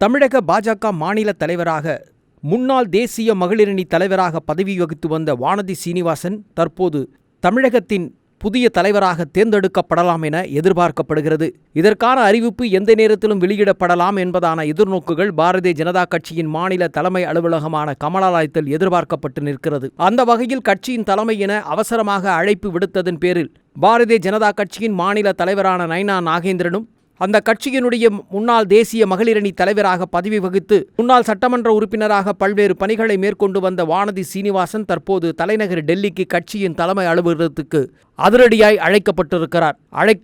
தமிழக பாஜக மாநில தலைவராக முன்னாள் தேசிய மகளிரணி தலைவராக பதவி வகித்து வந்த வானதி சீனிவாசன் தற்போது தமிழகத்தின் புதிய தலைவராக தேர்ந்தெடுக்கப்படலாம் என எதிர்பார்க்கப்படுகிறது. இதற்கான அறிவிப்பு எந்த நேரத்திலும் வெளியிடப்படலாம் என்பதான எதிர்நோக்குகள் பாரதிய ஜனதா கட்சியின் மாநில தலைமை அலுவலகமான கமலாலயத்தில் எதிர்பார்க்கப்பட்டு நிற்கிறது. அந்த வகையில் கட்சியின் தலைமை என அவசரமாக அழைப்பு விடுத்ததன் பேரில் பாரதிய ஜனதா கட்சியின் மாநில தலைவரான நைனா நாகேந்திரனும் அந்த கட்சியினுடைய முன்னாள் தேசிய மகளிரணி தலைவராக பதவி வகித்து முன்னாள் சட்டமன்ற உறுப்பினராக பல்வேறு பணிகளை மேற்கொண்டு வந்த வானதி சீனிவாசன் தற்போது தலைநகர் டெல்லிக்கு கட்சியின் தலைமை அலுவலகத்துக்கு அதிரடியாய் அழைக்கப்பட்டிருக்கிறார்.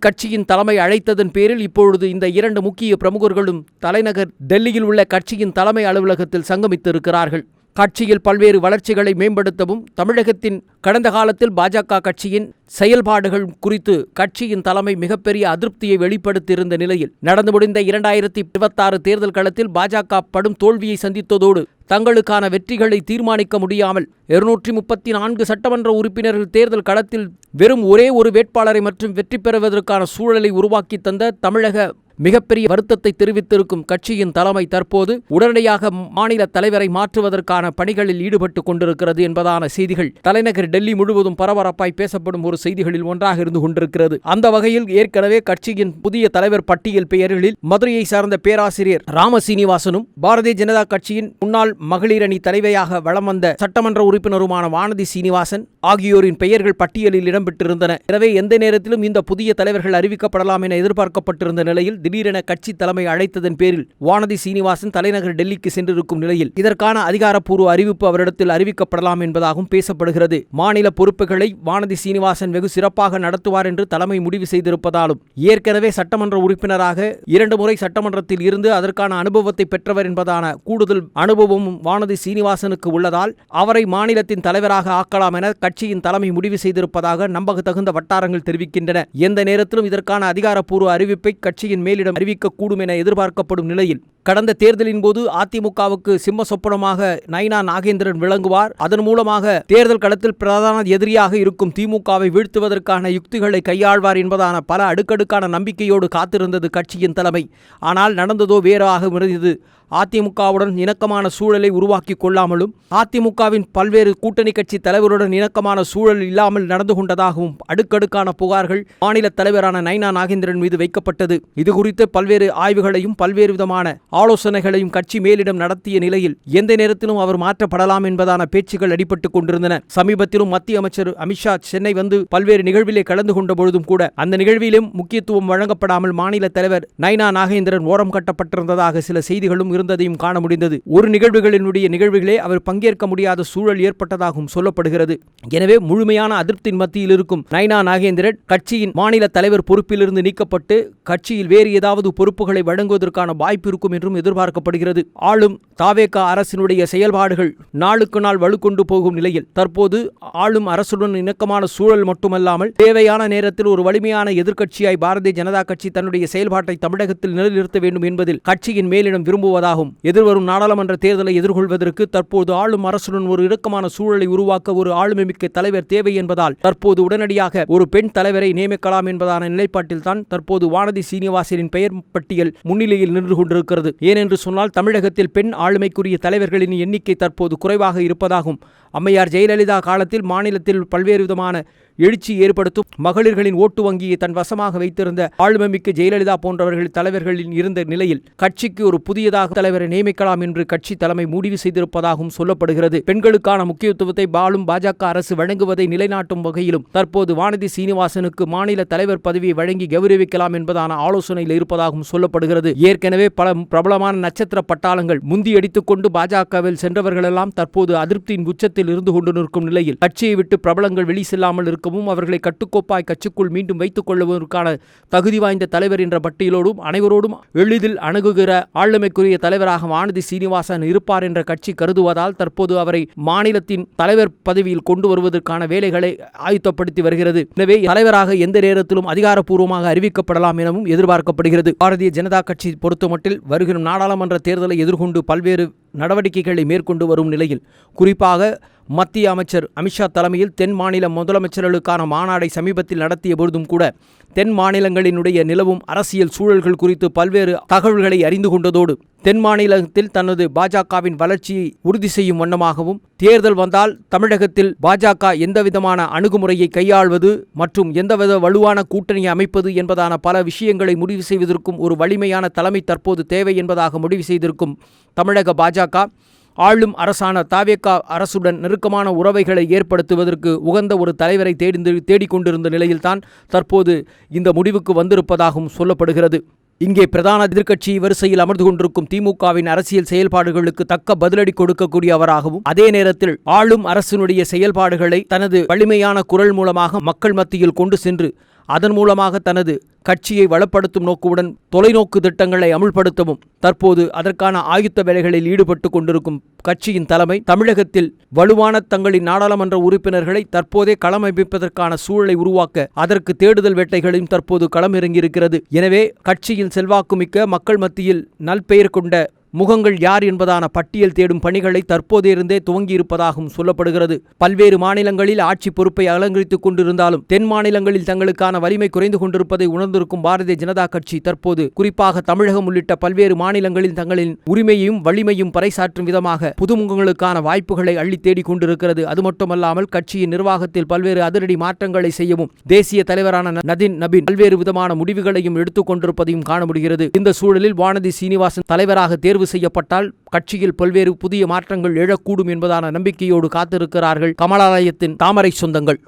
கட்சியின் தலைமை அழைத்ததன் பேரில் இப்பொழுது இந்த இரண்டு முக்கிய பிரமுகர்களும் தலைநகர் டெல்லியில் உள்ள கட்சியின் தலைமை அலுவலகத்தில் சங்கமித்திருக்கிறார்கள். கட்சியில் பல்வேறு வளர்ச்சிகளை மேம்படுத்தவும் தமிழகத்தின் கடந்த காலத்தில் பாஜக கட்சியின் செயல்பாடுகள் குறித்து கட்சியின் தலைமை மிகப்பெரிய அதிருப்தியை வெளிப்படுத்தியிருந்த நிலையில் நடந்து முடிந்த 2026 தேர்தல் களத்தில் பாஜக படும் தோல்வியை சந்தித்ததோடு தங்களுக்கான வெற்றிகளை தீர்மானிக்க முடியாமல் 234 சட்டமன்ற உறுப்பினர்கள் தேர்தல் களத்தில் வெறும் ஒரே ஒரு வேட்பாளரை மற்றும் வெற்றி பெறுவதற்கான சூழலை உருவாக்கி தந்த தமிழக மிகப்பெரிய வருத்தத்தை தெரிவித்திருக்கும் கட்சியின் தலைமை தற்போது உடனடியாக மாநில தலைவரை மாற்றுவதற்கான பணிகளில் ஈடுபட்டு கொண்டிருக்கிறது என்பதான செய்திகள் தலைநகர் டெல்லி முழுவதும் பரபரப்பாய் பேசப்படும் ஒரு செய்திகளில் ஒன்றாக இருந்து கொண்டிருக்கிறது. அந்த வகையில் ஏற்கனவே கட்சியின் புதிய தலைவர் பட்டியல் பெயர்களில் மதுரையை சார்ந்த பேராசிரியர் ராம சீனிவாசனும் பாரதிய ஜனதா கட்சியின் முன்னாள் மகளிரணி தலைவையாக வலம் வந்த சட்டமன்ற உறுப்பினருமான வானதி சீனிவாசன் ஆகியோரின் பெயர்கள் பட்டியலில் இடம்பெற்றிருந்தன. எனவே எந்த நேரத்திலும் இந்த புதிய தலைவர்கள் அறிவிக்கப்படலாம் என எதிர்பார்க்கப்பட்டிருந்த நிலையில் திடீரென கட்சி தலைமை அழைத்ததன் பேரில் வானதி சீனிவாசன் தலைநகர் டெல்லிக்கு சென்றிருக்கும் நிலையில் இதற்கான அதிகாரப்பூர்வ அறிவிப்பு அவரிடத்தில் அறிவிக்கப்படலாம் என்பதாகவும் பேசப்படுகிறது. மாநில பொறுப்புகளை வானதி சீனிவாசன் வெகு சிறப்பாக நடத்துவார் என்று தலைமை முடிவு செய்திருப்பதாலும் ஏற்கனவே சட்டமன்ற உறுப்பினராக 2 முறை சட்டமன்றத்தில் இருந்து அதற்கான அனுபவத்தை பெற்றவர் என்பதான கூடுதல் அனுபவமும் வானதி சீனிவாசனுக்கு உள்ளதால் அவரை மாநிலத்தின் தலைவராக ஆக்கலாம் என கட்சியின் தலைமை முடிவு செய்திருப்பதாக நம்பகத்தகுந்த வட்டாரங்கள் தெரிவிக்கின்றன. எந்த நேரத்திலும் இதற்கான அதிகாரப்பூர்வ அறிவிப்பை கட்சியின் மேலிடம் அறிவிக்கக்கூடும் என எதிர்பார்க்கப்படும் நிலையில் கடந்த தேர்தலின் போது அதிமுகவுக்கு சிம்ம சொப்பனமாக நைனா நாகேந்திரன் விளங்குவார். அதன் மூலமாக தேர்தல் களத்தில் பிரதான எதிரியாக இருக்கும் திமுகவை வீழ்த்துவதற்கான யுக்திகளை கையாள்வார் என்பதான பல அடுக்கடுக்கான நம்பிக்கையோடு காத்திருந்தது கட்சியின் தலைமை. ஆனால் நடந்ததோ வேறாக இருந்தது. அதிமுகவுடன் இணக்கமான சூழலை உருவாக்கி கொள்ளாமலும் அதிமுகவின் பல்வேறு கூட்டணி கட்சி தலைவருடன் இணக்கமான சூழல் இல்லாமல் நடந்து கொண்டதாகவும் அடுக்கடுக்கான புகார்கள் மாநில தலைவரான நைனா நாகேந்திரன் மீது வைக்கப்பட்டது. இதுகுறித்து பல்வேறு ஆய்வுகளையும் பல்வேறு விதமான ஆலோசனைகளையும் கட்சி மேலிடம் நடத்திய நிலையில் எந்த நேரத்திலும் அவர் மாற்றப்படலாம் என்பதான பேச்சுக்கள் அடிபட்டுக் கொண்டிருந்தன. சமீபத்திலும் மத்திய அமைச்சர் அமித்ஷா சென்னை வந்து பல்வேறு நிகழ்விலே கலந்து கொண்ட பொழுதும் கூட அந்த நிகழ்விலும் முக்கியத்துவம் வழங்கப்படாமல் மாநில தலைவர் நைனா நாகேந்திரன் ஓரம் கட்டப்பட்டிருந்ததாக சில செய்திகளும் இருந்ததையும் காண முடிந்தது. ஒரு நிகழ்வுகளே அவர் பங்கேற்க முடியாத சூழல் ஏற்பட்டதாகவும் சொல்லப்படுகிறது. எனவே முழுமையான அதிருப்தியின் மத்தியில் இருக்கும் நைனா நாகேந்திரன் கட்சியின் மாநில தலைவர் பொறுப்பிலிருந்து நீக்கப்பட்டு கட்சியில் வேறு ஏதாவது பொறுப்புகளை வழங்குவதற்கான வாய்ப்பு இருக்கும் என்றும் எதிர்பார்க்கப்படுகிறது. ஆளும் தாவேக அரசினுடைய செயல்பாடுகள் நாளுக்கு நாள் வலுக்கொண்டு போகும் நிலையில் தற்போது ஆளும் அரசுடன் இணக்கமான சூழல் மட்டுமல்லாமல் தேவையான நேரத்தில் ஒரு வலிமையான எதிர்க்கட்சியாய் பாரதிய ஜனதா கட்சி தன்னுடைய செயல்பாட்டை தமிழகத்தில் நிலைநிறுத்த வேண்டும் என்பதில் கட்சியின் மேலிடம் விரும்புவதாகும். எதிர்வரும் நாடாளுமன்ற தேர்தலை எதிர்கொள்வதற்கு தற்போது ஆளும் அரசுடன் ஒரு இணக்கமான சூழலை உருவாக்க ஒரு ஆளுமைமிக்க தலைவர் தேவை என்பதால் தற்போது உடனடியாக ஒரு பெண் தலைவரை நியமிக்கலாம் என்பதான நிலைப்பாட்டில் தான் தற்போது வானதி சீனிவாசனின் பெயர் பட்டியல் முன்னிலையில் நின்று கொண்டிருக்கிறது. ஏனென்று சொன்னால் தமிழகத்தில் பெண் ஆளுமைக்குரிய தலைவர்களின் எண்ணிக்கை தற்போது குறைவாக இருப்பதாகும். அம்மையார் ஜெயலலிதா காலத்தில் மாநிலத்தில் பல்வேறு விதமான எழுச்சி ஏற்படுத்தும் மகளிர்களின் ஓட்டு வங்கியை தன் வசமாக வைத்திருந்த ஆளுமைமிக்க ஜெயலலிதா போன்றவர்கள் தலைவர்களில் இருந்த நிலையில் கட்சிக்கு ஒரு புதியதாக தலைவரை நியமிக்கலாம் என்று கட்சி தலைமை முடிவு செய்திருப்பதாகவும் சொல்லப்படுகிறது. பெண்களுக்கான முக்கியத்துவத்தை பாஜக அரசு வழங்குவதை நிலைநாட்டும் வகையிலும் தற்போது வானதி சீனிவாசனுக்கு மாநில தலைவர் பதவியை வழங்கி கௌரவிக்கலாம் என்பதான ஆலோசனையில் இருப்பதாகவும் சொல்லப்படுகிறது. ஏற்கனவே பல பிரபலமான நட்சத்திர பட்டாளங்கள் முந்தியடித்துக் கொண்டு பாஜகவில் சென்றவர்களெல்லாம் தற்போது அதிருப்தியின் உச்சத்தில் இருந்து கொண்டு நிற்கும் நிலையில் கட்சியை விட்டு பிரபலங்கள் வெளி செல்லாமல் இருக்கும் அவர்களை கட்டுக்கோப்பாய் கட்சிக்குள் மீண்டும் வைத்துக் கொள்வதற்கான தகுதி வாய்ந்த தலைவர் என்ற பட்டியலோடும் அனைவரோடும் எளிதில் அணுகுகிற ஆளுமைக்குரிய தலைவராக வானதி சீனிவாசன் இருப்பார் என்ற கட்சி கருதுவதால் தற்போது அவரை மாநிலத்தின் தலைவர் பதவியில் கொண்டு வருவதற்கான வேலைகளை ஆயத்தப்படுத்தி வருகிறது. எனவே தலைவராக எந்த நேரத்திலும் அதிகாரப்பூர்வமாக அறிவிக்கப்படலாம் எனவும் எதிர்பார்க்கப்படுகிறது. பாரதிய ஜனதா கட்சி பொறுத்தமட்டில் வருகிற நாடாளுமன்ற தேர்தலை எதிர்கொண்டு பல்வேறு நடவடிக்கைகளை மேற்கொண்டு வரும் நிலையில் குறிப்பாக மத்திய அமைச்சர் அமித்ஷா தலைமையில் தென் மாநில முதலமைச்சர்களுக்கான மாநாடை சமீபத்தில் நடத்திய பொழுதும் கூட தென் மாநிலங்களினுடைய நிலவும் அரசியல் சூழல்கள் குறித்து பல்வேறு தகவல்களை அறிந்து கொண்டதோடு தென் மாநிலத்தில் தனது பாஜகவின் வளர்ச்சியை உறுதி செய்யும் வண்ணமாகவும் தேர்தல் வந்தால் தமிழகத்தில் பாஜக எந்தவிதமான அணுகுமுறையை கையாள்வது மற்றும் எந்தவித வலுவான கூட்டணியை அமைப்பது என்பதான பல விஷயங்களை முடிவு செய்வதற்கும் ஒரு வலிமையான தலைமை தற்போது தேவை என்பதாக முடிவு செய்திருக்கும் தமிழக பாஜக ஆளும் அரசான தாவேகா அரசுடன் நெருக்கமான உறவைகளை ஏற்படுத்துவதற்கு உகந்த ஒரு தலைவரை தேடிக்கொண்டிருந்த நிலையில்தான் தற்போது இந்த முடிவுக்கு வந்திருப்பதாகவும் சொல்லப்படுகிறது. இங்கே பிரதான எதிர்க்கட்சி வரிசையில் அமர்ந்து கொண்டிருக்கும் திமுகவின் அரசியல் செயல்பாடுகளுக்கு தக்க பதிலடி கொடுக்கக்கூடியவராகவும் அதே நேரத்தில் ஆளும் அரசினுடைய செயல்பாடுகளை தனது வலிமையான குரல் மூலமாக மக்கள் மத்தியில் கொண்டு சென்று அதன் மூலமாக தனது கட்சியை வளப்படுத்தும் நோக்குடன் தொலைநோக்கு திட்டங்களை அமுல்படுத்தவும் தற்போது அதற்கான ஆயுத்த வேலைகளில் ஈடுபட்டு கொண்டிருக்கும் கட்சியின் தலைமை தமிழகத்தில் வலுவான தங்களின் நாடாளுமன்ற உறுப்பினர்களை தற்போதே களமமைப்பதற்கான சூழலை உருவாக்க அதற்கு தேடுதல் வேட்டைகளையும் தற்போது களமிறங்கியிருக்கிறது. எனவே கட்சியின் செல்வாக்குமிக்க மக்கள் மத்தியில் நல்பெயர் கொண்ட முகங்கள் யார் என்பதான பட்டியல் தேடும் பணிகளை தற்போதிருந்தே துவங்கியிருப்பதாகவும் சொல்லப்படுகிறது. பல்வேறு மாநிலங்களில் ஆட்சி பொறுப்பை அலங்கரித்துக் கொண்டிருந்தாலும் தென் மாநிலங்களில் தங்களுக்கான வலிமை குறைந்து கொண்டிருப்பதை உணர்ந்திருக்கும் பாரதிய ஜனதா கட்சி தற்போது குறிப்பாக தமிழகம் உள்ளிட்ட பல்வேறு மாநிலங்களில் தங்களின் உரிமையையும் வலிமையும் பறைசாற்றும் விதமாக புதுமுகங்களுக்கான வாய்ப்புகளை அள்ளி தேடிக் கொண்டிருக்கிறது. அது மட்டுமல்லாமல் கட்சியின் நிர்வாகத்தில் பல்வேறு அதிரடி மாற்றங்களை செய்யவும் தேசிய தலைவரான நதீன் நபீன் பல்வேறு விதமான முடிவுகளையும் எடுத்துக் கொண்டிருப்பதையும் காண முடிகிறது. இந்த சூழலில் வானதி சீனிவாசன் தலைவராக தேர்வு செய்யப்பட்டால் கட்சியில் பல்வேறு புதிய மாற்றங்கள் எழக்கூடும் என்பதான நம்பிக்கையோடு காத்திருக்கிறார்கள் கமலாலயத்தின் தாமரை சொந்தங்கள்.